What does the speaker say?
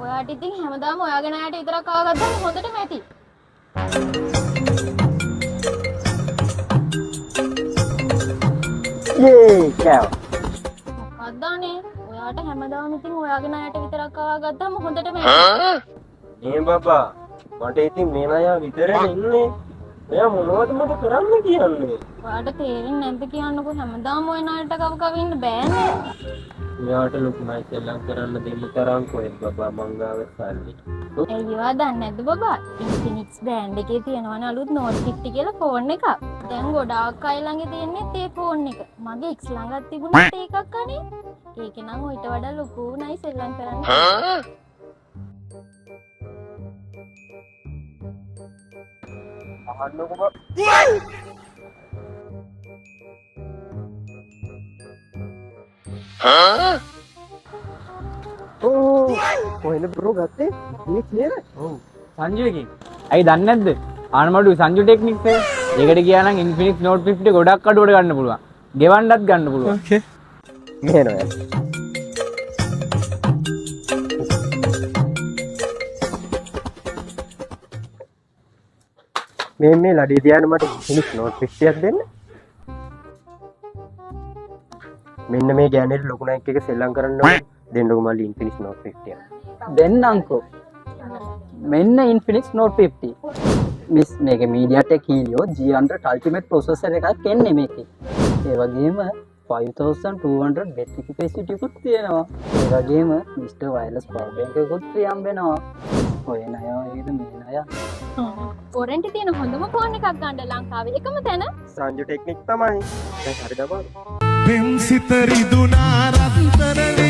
ඔයාට ඉතින් හැමදාම ඔයාගෙන ආයට විතරක් ආවගත්තම හොඳටම ඇති. කෑව. මොකක්ද අනේ? ඔයාට හැමදාම ඉතින් ඔයාගෙන ආයට විතරක් ආවගත්තම හොඳටම ඇති. මේ බබා මට ඉතින් මේ අය විතරනේ ඉන්නේ. මෙයා මොනවද මට කරන්න කියන්නේ? ඔයාට තේරෙන්නේ නැද්ද කියන්නකෝ හැමදාම ඔය නාලට කව ඉන්න බෑනේ. මෙයාට ලොකුමයි සෙල්ලම් කරන්න දෙන්න තරම් කොහෙද බබා මං ගාව සල්ලි. ඒවා දන්නේ නැද්ද බබා? Infinix brand එකේ තියෙනවනේ අලුත් Note 50 කියලා ෆෝන් එකක්. දැන් ගොඩාක් අය ළඟ තියෙන්නේ ඒ ෆෝන් එක. මගේ එක්ස් ළඟත් තිබුණත් ඒකක් අනේ. ඒකේ නම් ඊට වඩා ලොකු නයි සෙල්ලම් කරන්න. අහන්නකො බබා. කොහෙන්ද බ්‍රෝ ගත්තේ? මේ නේද? ඔව් සංජුවකින්. ඇයි දන්නේ නැද්ද? ආනමඩු සංජු ටෙක්නික්ස් එක. ඒකට ගියා නම් Infinix Note 50 ගොඩක් අඩුවට ගන්න පුළුවන්. ගෙවන්නත් ගන්න පුළුවන්. ඕකේ. මේනවා. මේ ලඩේ තියාන මට Infinix Note 50ක් දෙන්න. මෙන්න මේ ගෑනෙට ලොකු නයික් එක සෙල්ලම් කරන්න ඕනේ. දෙන්නකො මල්ලි Infinix Note 50ක්. දෙන්නංකෝ මෙන්න Infinix Note 50 මිස් මේක MediaTek Helio G100 Ultimate processor එකක් එන්නේ මේකේ. ඒ වගේම 5200 battery capacity එකක් තියෙනවා. ඒ වගේම Mr. Wireless power bank එකකුත් free හම්බෙනවා. ඔය නය වගේද මේ නය. වොරන්ටි තියෙන හොඳම ෆෝන් එකක් ගන්න ලංකාවේ එකම තැන සංජු ටෙක්නික් තමයි. දැන් හරි දබාලා. පෙම් සිත රිදුනා රත්තරනේ